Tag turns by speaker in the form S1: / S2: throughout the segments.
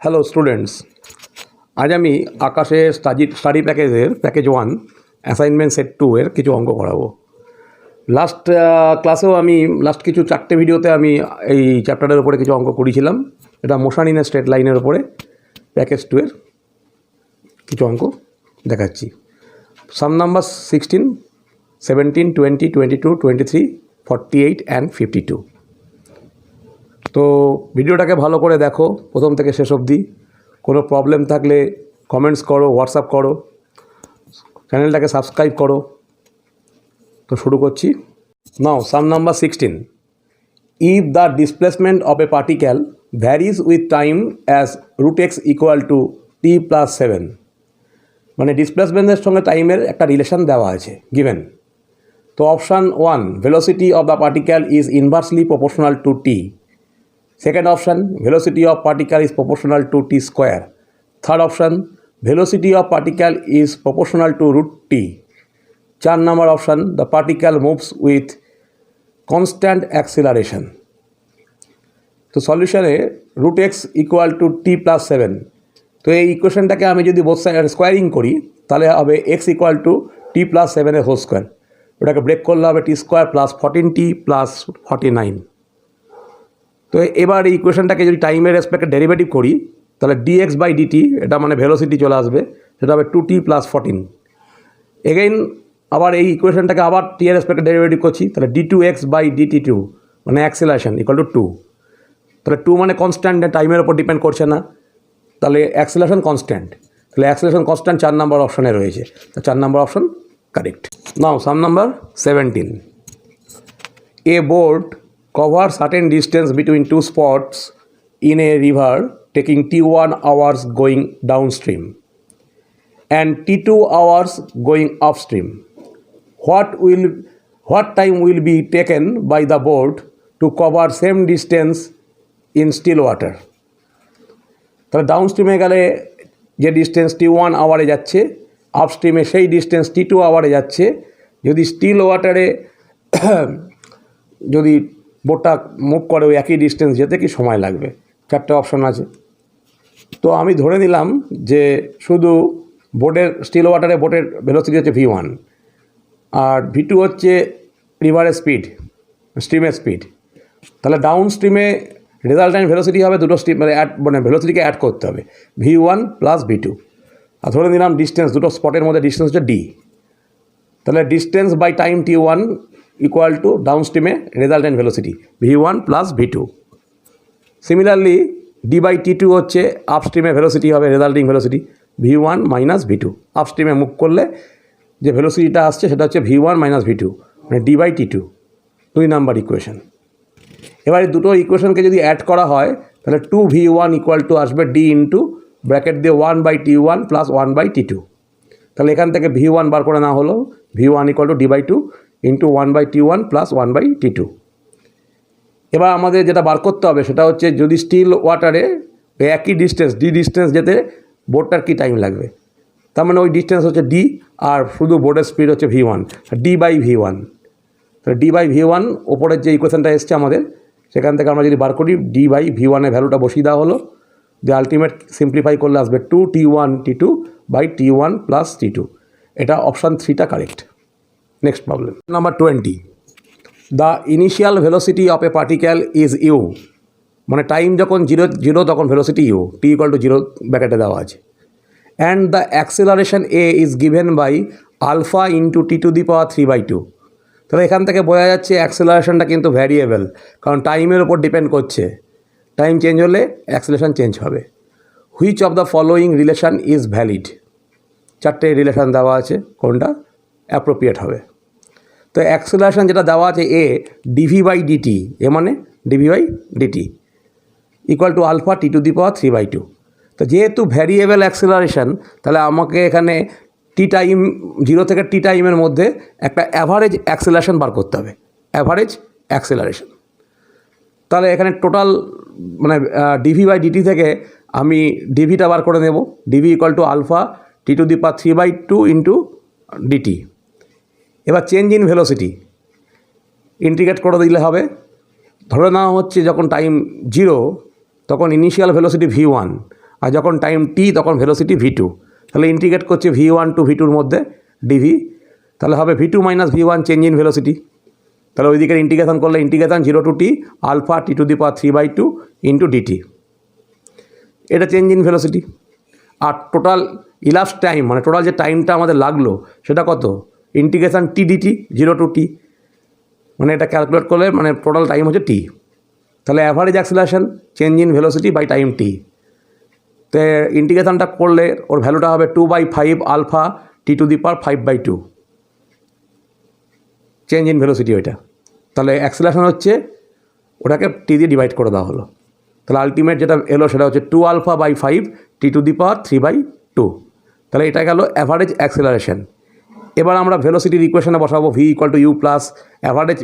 S1: Hello students, আজ আমি আকাশের স্টাডি প্যাকেজের প্যাকেজ 1 অ্যাসাইনমেন্ট সেট 2 এর কিছু অঙ্ক করাবো। লাস্ট ক্লাসেও আমি কিছু 4টে ভিডিওতে আমি এই চ্যাপ্টারের উপরে কিছু অঙ্ক করেছিলাম। এটা মোশন ইন এ স্ট্রেট লাইনের উপরে প্যাকেজ 2 এর কিছু অঙ্ক দেখাচ্ছি। সাম নাম্বার 16, 17, 20, 22, 23, 48 অ্যান্ড 52। তো ভিডিওটাকে ভালো করে দেখো প্রথম থেকে শেষ অবধি। কোনো প্রবলেম থাকলে কমেন্টস করো, হোয়াটসঅ্যাপ করো, চ্যানেলটাকে সাবস্ক্রাইব করো। তো শুরু করছি। Now some number 16, if the displacement of a particle varies with time as root x equal to t plus 7, মানে ডিসপ্লেসমেন্টের সঙ্গে টাইমের একটা রিলেশন দেওয়া আছে গিভেন। তো option 1, velocity of the particle is inversely proportional to T. Second option, velocity of particle is proportional to t square. Third option, velocity of particle is proportional to root t. 4 number option, the particle moves with constant acceleration. তো সলিউশনে root x equal to t plus 7. তো এই ইকুয়েশনটাকে আমি যদি both side squaring করি তাহলে হবে x equal to t plus 7 এর whole square. ওটাকে ব্রেক করলে হবে t square plus 14t plus 49। তো এবার এই ইকুয়েশনটাকে যদি টাইমের রেসপেক্টে ডেরিভেটিভ করি তাহলে dx বাই dt, এটা মানে ভেলোসিটি চলে আসবে, সেটা হবে 2t প্লাস 14। এগেইন আবার এই ইকুয়েশনটাকে আবার t এর রেসপেক্টে ডেরিভেটিভ করছি, তাহলে d2x বাই dt2 মানে অ্যাক্সেলারেশন ইকুয়াল টু 2। তাহলে 2 মানে কনস্ট্যান্ট, টাইমের ওপর ডিপেন্ড করছে না, তাহলে অ্যাক্সেলারেশন কনস্ট্যান্ট। তাহলে অ্যাক্সেলারেশন কনস্ট্যান্ট 4 নম্বর অপশনে রয়েছে, তো 4 number option correct. Now some number 17, a boat cover certain distance between two spots in a river taking t1 hours going downstream and t2 hours going upstream. What time will be taken by the boat to cover same distance in still water? তাহলে ডাউনস্ট্রিমে গেলে যে distance t1 আওয়ারে যাচ্ছে, আপস্ট্রিমে সেই distance t2 আওয়ারে যাচ্ছে। যদি still ওয়াটারে যদি বোটটা move করে ওই একই ডিস্টেন্স যেতে কি সময় লাগবে? 4টে অপশন আছে। তো আমি ধরে নিলাম যে শুধু বোটের স্টিল ওয়াটারে বোটের ভেলোসিটি হচ্ছে v1 আর v2 হচ্ছে রিভারের স্পিড, স্ট্রিমের স্পিড। তাহলে ডাউন স্ট্রিমে রেজাল্টেন্ট ভেলোসিটি হবে দুটো স্ট্রিম মানে ভেলোসিটিকে অ্যাড করতে হবে, v1 প্লাস v2। আর ধরে নিলাম ডিস্টেন্স দুটো স্পটের মধ্যে ডিস্টেন্স হচ্ছে d। তাহলে distance by time t1 equal to ডাউনস্ট্রিমে resultant velocity v1 plus v2। Similarly d by t2 হচ্ছে আপস্ট্রিমে ভেলোসিটি হবে, resulting velocity v1 minus v2। আপস্ট্রিমে মুভ করলে যে ভেলোসিটিটা আসছে সেটা হচ্ছে v1 মাইনাস v2, মানে d by t2। 2 number equation. এবারে দুটো ইকুয়েশনকে যদি অ্যাড করা হয় তাহলে 2v1 ইকুয়াল টু আসবে d ইন্টু ব্র্যাকেট দিয়ে 1 by t1 plus 1 by t2। তাহলে এখান থেকে v1 বার করে না হলো v1 equal to d by 2 into 1 by t1 plus 1 by t2। এবার আমাদের যেটা বার করতে হবে সেটা হচ্ছে যদি স্টিল ওয়াটারে একই ডিস্টেন্স d ডিস্টেন্স যেতে বোটটার কী টাইম লাগবে। তার মানে ওই ডিস্টেন্স হচ্ছে d আর শুধু বোটের স্পিড হচ্ছে v1, d বাই v1। তাহলে d বাই v1 ওপরের যে ইকুয়েশনটা এসছে আমাদের সেখান থেকে আমরা যদি বার করি d বাই v1 এর ভ্যালুটা বসিয়ে দেওয়া হলো, যে আলটিমেট সিম্পলিফাই করলে আসবে 2t1 t2 by t1 plus t2। এটা অপশান 3টা correct. Next problem number 20, the initial velocity of a particle is u, মানে টাইম যখন 0 তখন velocity u, t equal to 0 ব্র্যাকেটে দেওয়া আছে। And the acceleration a is given by alpha into t to the power 3/2। তাহলে এখান থেকে বোঝা যাচ্ছে অ্যাক্সেলারেশনটা কিন্তু ভ্যারিয়েবল, কারণ টাইমের উপর ডিপেন্ড করছে। টাইম চেঞ্জ হলে অ্যাক্সেলারেশন চেঞ্জ হবে। Which of the following relation is valid? 4টে রিলেশন দেওয়া আছে, কোনটা অ্যাপ্রোপ্রিয়েট হবে? তো অ্যাক্সেলারেশন যেটা দেওয়া আছে a dv by dt, a মানে dv by dt equal to alpha t to the power 3/2। তো যেহেতু ভ্যারিয়েবল অ্যাক্সেলারেশন তাহলে আমাকে এখানে টি টাইম 0 থেকে টি টাইমের মধ্যে একটা অ্যাভারেজ অ্যাক্সেলারেশন বার করতে হবে, অ্যাভারেজ অ্যাক্সেলারেশন। তাহলে এখানে টোটাল মানে ডিভি বাই ডিটি থেকে আমি ডিভিটা বার করে নেব, dv equal to alpha t to the power 3/2 into dt. এবার চেঞ্জ ইন ভেলোসিটি ইন্টিগ্রেট করে দিলে হবে। ধরে নেওয়া হচ্ছে যখন টাইম 0 তখন ইনিশিয়াল ভেলোসিটি v1 আর যখন টাইম টি তখন ভেলোসিটি v2। তাহলে ইন্টিগ্রেট করছে v1 টু v2-র মধ্যে ডিভি, তাহলে হবে v2 minus v1 change in velocity. তাহলে ওই দিকের ইন্টিগ্রেশন করলে integration 0 to t alpha t⁻³ into dt, এটা চেঞ্জ ইন ভেলোসিটি। আর টোটাল ইলাপস টাইম মানে টোটাল যে টাইমটা আমাদের লাগলো সেটা কত, integration t dt 0 to t, মানে এটা ক্যালকুলেট করলে মানে টোটাল টাইম হচ্ছে টি। তাহলে average acceleration change in velocity by time t. তো ইন্টিগ্রেশনটা করলে ওর ভ্যালুটা হবে 2/5 alpha t⁵ change in velocity ওইটা। তাহলে অ্যাক্সিলারেশন হচ্ছে ওটাকে টি দিয়ে ডিভাইড করে দেওয়া হলো। তাহলে আলটিমেট যেটা এলো সেটা হচ্ছে 2 আলফা বাই 5 t⁵/2। তাহলে এটা গেল অ্যাভারেজ অ্যাক্সিলারেশন। এবার আমরা ভেলোসিটির ইকুয়েশনে বসাবো v = u plus average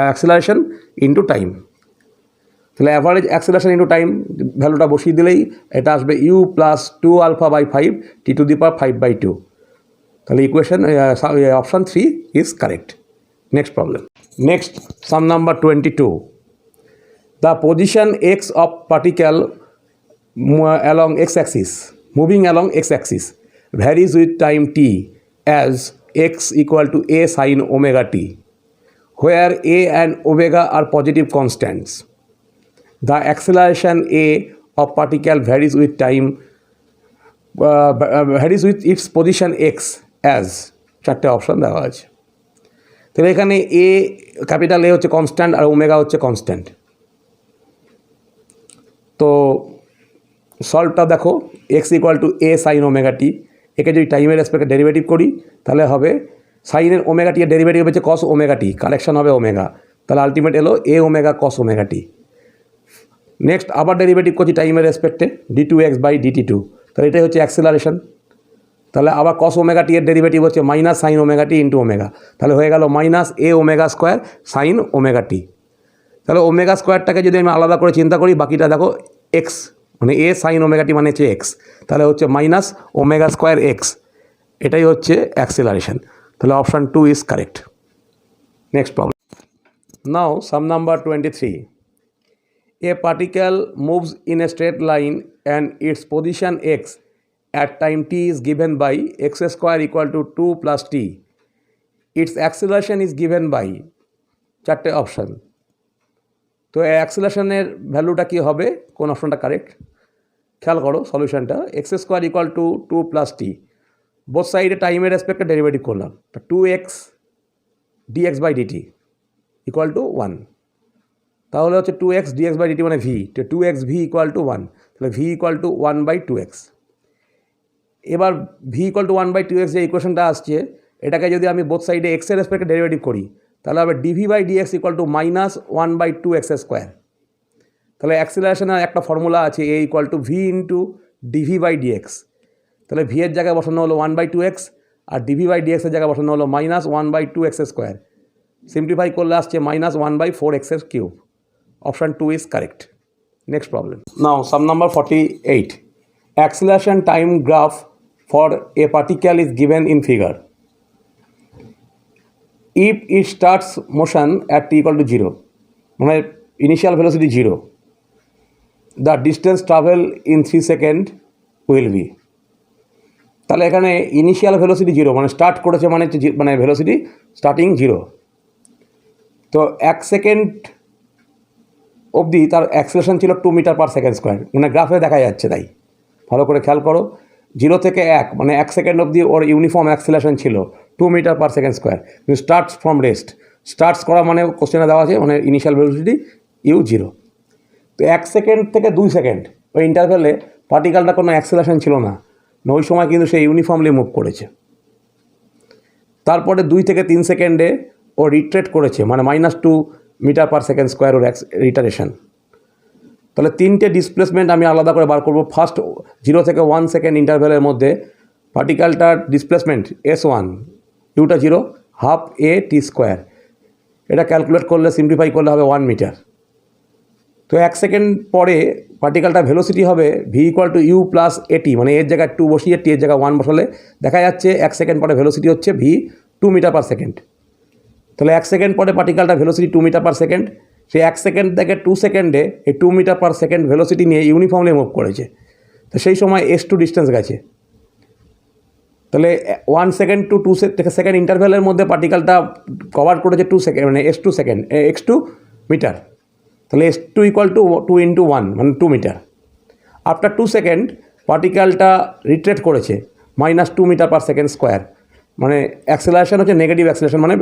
S1: acceleration into time. তাহলে অ্যাভারেজ অ্যাক্সিলারেশন ইন্টু টাইম ভ্যালুটা বসিয়ে দিলেই এটা আসবে u plus 2 alpha by 5 t⁵/2। তাহলে equation option 3 is correct. Next problem. Next sum number 22. The position x of particle along x-axis, moving along x-axis, varies with time t as x = a sin omega t, where a and omega are positive constants. The acceleration a of particle varies with time, varies with its position x as, চারটে option দেওয়া আছে। তাহলে এখানে এ capital A হচ্ছে constant আর omega হচ্ছে constant. তো সলভটা দেখো, x = a sin omega t, একে যদি টাইমের রেসপেক্টে ডেরিভেটিভ করি তাহলে হবে সাইনের ওমেগা টি এর ডেরিভেটিভ হচ্ছে cos ওমেগা টি, কালেকশন হবে ওমেগা, তাহলে আলটিমেট এলো a omega cos omega t. Next আবার ডেরিভেটিভ করছি টাইমের রেসপেক্টে d2x/dt2, তাহলে এটাই হচ্ছে অ্যাক্সিলারেশন। তাহলে আবার cos ওমেগা টি এর ডেরিভেটিভ হচ্ছে minus sine omega t into omega, তাহলে হয়ে গেল minus a omega square sine omega t. তাহলে ওমেগা স্কোয়ারটাকে যদি আমি আলাদা করে চিন্তা করি, বাকিটা দেখো এক্স মানে এ সাইন ওমেগা টি মানে হচ্ছে এক্স, তাহলে হচ্ছে মাইনাস ওমেগা স্কোয়ার এক্স, এটাই হচ্ছে অ্যাক্সিলারেশন। তাহলে option 2 is correct. Next problem. Now some number 23. A particle moves in a straight line and its position x at time t is given by x² = 2 plus t. Its acceleration is given by, চারটে option. তো অ্যাক্সিলারেশনের ভ্যালুটা কী হবে, কোন অপশনটা correct খেয়াল করো সলিউশনটা। x² = 2 plus t, both সাইডে টাইমের রেসপেক্টে ডেরিভেটিভ করলাম, 2x dx/dt = 1, তাহলে হচ্ছে 2x dx/dt মানে v, তো 2x v = 1, তাহলে v = 1/2x। এবার v = 1/2x যে ইকুয়েশনটা আসছে, এটাকে যদি আমি বোথ সাইডে x এর রেসপেক্টে ডেরিভেটিভ করি তাহলে হবে dv/dx = -1/2x²। তাহলে অ্যাক্সিলারেশনের একটা ফর্মুলা আছে a = v × dv/dx, তাহলে v এর জায়গায় বসানো হলো 1/2x আর dv/dx এর জায়গায় বসানো হলো -1/2x²। সিম্পলিফাই করলে আসছে -1/4x³। Option 2 is correct. Next problem. Now some number 48. Acceleration time graph for a particle is given in figure. If it starts motion at t = 0, মানে initial velocity 0, the distance travel in 3 seconds will be. তাহলে এখানে initial velocity 0 মানে start করেছে মানে মানে velocity starting 0। তো 1 second অবধি তার অ্যাক্সিলারেশন ছিল 2 মিটার/সেকেন্ড², মানে গ্রাফে দেখা যাচ্ছে, তাই ভালো করে খেয়াল করো। 0 থেকে 1 মানে 1 সেকেন্ড অবধি ওর ইউনিফর্ম অ্যাক্সিলারেশন ছিল 2 মিটার/সেকেন্ড²। কিন্তু স্টার্টস ফ্রম রেস্ট, স্টার্টস করা মানে কোশ্চেনে দেওয়া আছে মানে ইনিশিয়াল ভেলোসিটি u0। তো 1 সেকেন্ড থেকে 2 সেকেন্ড ওই ইন্টারভ্যালে পার্টিকেলটা কোনো অ্যাক্সিলারেশন ছিল না, ওই সময় কিন্তু সে ইউনিফর্মলি মুভ করেছে। তারপরে 2 থেকে 3 সেকেন্ডে ও রিট্রেট করেছে, মানে -2 মিটার/সেকেন্ড² ওর রিটারেশন। তাহলে 3টে ডিসপ্লেসমেন্ট আমি আলাদা করে বার করবো। ফার্স্ট 0 থেকে 1 সেকেন্ড ইন্টারভ্যালের মধ্যে পার্টিকেলটার ডিসপ্লেসমেন্ট s1, ইউটা 0, হাফ a t², এটা ক্যালকুলেট করলে সিম্পলিফাই করলে হবে 1 মিটার। তো 1 সেকেন্ড পরে পার্টিকেলটার ভেলোসিটি হবে v = u প্লাস at, মানে এর জায়গায় 2 বসিয়ে t এর জায়গায় 1 বসালে দেখা যাচ্ছে 1 সেকেন্ড পরে ভেলোসিটি হচ্ছে v 2 মিটার/সেকেন্ড। তাহলে 1 সেকেন্ড পরে পার্টিকেলটার ভেলোসিটি 2 মিটার/সেকেন্ড, সেই 1 সেকেন্ড থেকে 2 সেকেন্ডে এই 2 মিটার/সেকেন্ড ভেলোসিটি নিয়ে ইউনিফর্মলি মুভ করেছে। তো সেই সময় s2 ডিস্টেন্স গেছে, তাহলে 1 সেকেন্ড টু 2 সেকেন্ড ইন্টারভ্যালের মধ্যে পার্টিকেলটা কভার করেছে 2 সেকেন্ড, মানে s2 সেকেন্ড, x2 মিটার, তাহলে s2 ইকুয়াল টু 2 ইন্টু 1 মানে 2 মিটার। আফটার 2 সেকেন্ড পার্টিকেলটা রিট্রেট করেছে -2 মিটার পার সেকেন্ড স্কোয়ার, মানে অ্যাক্সেলারেশন হচ্ছে নেগেটিভ অ্যাক্সেলারেশন, মানে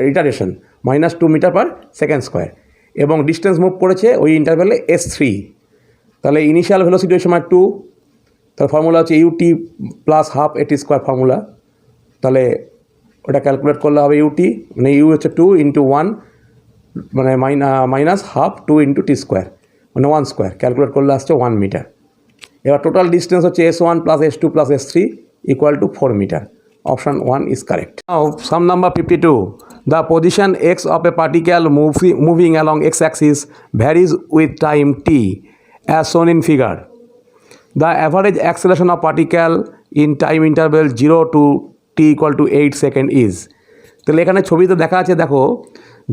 S1: রিটারেশন -2 মিটার পার সেকেন্ড স্কোয়ার, এবং ডিস্টেন্স মুভ করেছে ওই ইন্টারভ্যালে s3। তাহলে ইনিশিয়াল ভেলোসিটি ওই সময় 2, তার ফর্মুলা হচ্ছে ut plus half at square formula, তাহলে ওটা ক্যালকুলেট করলে হবে ut, মানে u হচ্ছে 2 ইন্টু 1 মানে minus half 2 into T square মানে 1 স্কোয়ার, ক্যালকুলেট করলে আসছে 1 মিটার। এবার টোটাল ডিস্টেন্স হচ্ছে s1 plus s2 plus s3 equal to 4 metre. Option 1 is correct. Now some number 52, the position x of a particle moving along x-axis varies with time t as shown in figure. The average acceleration of particle in time interval 0 to t equal to 8 second is, তাহলে এখানে ছবিতে দেখা আছে, দেখো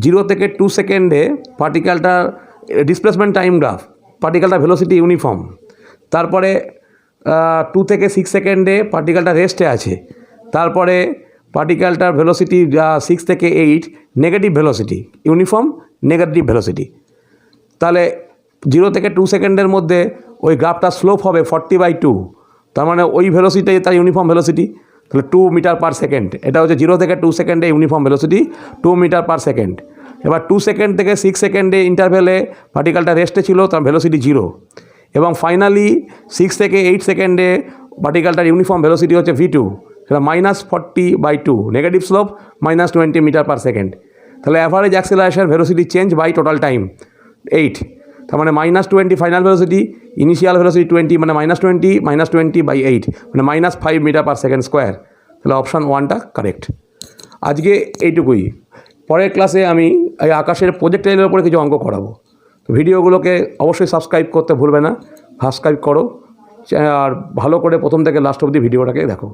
S1: 0 থেকে 2 সেকেন্ডে পার্টিকেলটার displacement time graph, পার্টিকেলটার ভেলোসিটি ইউনিফর্ম, তারপরে 2 থেকে 6 সেকেন্ডে পার্টিকেলটা রেস্টে আছে, তারপরে পার্টিকেলটার ভেলোসিটি 6 থেকে 8 negative velocity, uniform negative velocity. তাহলে 0 থেকে 2 সেকেন্ডের মধ্যে ওই গ্রাফটা স্লোপ হবে 40/2, তার মানে ওই ভেলোসিটি তার ইউনিফর্ম ভেলোসিটি, তাহলে 2 মিটার পার সেকেন্ড। এটা হচ্ছে 0 থেকে 2 সেকেন্ডে uniform velocity 2 metre per second. এবার 2 সেকেন্ড থেকে 6 সেকেন্ডে ইন্টারভ্যালে পার্টিকেলটা রেস্টে ছিল, তার ভেলোসিটি 0, এবং ফাইনালি 6 থেকে 8 সেকেন্ডে পার্টিকেলটার ইউনিফর্ম ভেলোসিটি হচ্ছে v2, সেটা -40/2, negative slope -20 metre per second. তাহলে average acceleration velocity change by total time 8, তার মানে -20 ফাইনাল ভেলোসিটি, ইনিশিয়াল ভেলোসিটি 20, মানে -20/8 মানে -5 মিটার পার সেকেন্ড স্কোয়ার। তাহলে অপশান 1টা কারেক্ট। আজকে এইটুকুই, পরের ক্লাসে আমি এই আকাশের প্রজেক্টাইলের উপরে কিছু অঙ্ক করাবো। তো ভিডিওগুলোকে অবশ্যই সাবস্ক্রাইব করতে ভুলবে না, সাবস্ক্রাইব করো আর ভালো করে প্রথম থেকে লাস্ট অবধি ভিডিওটাকে দেখো।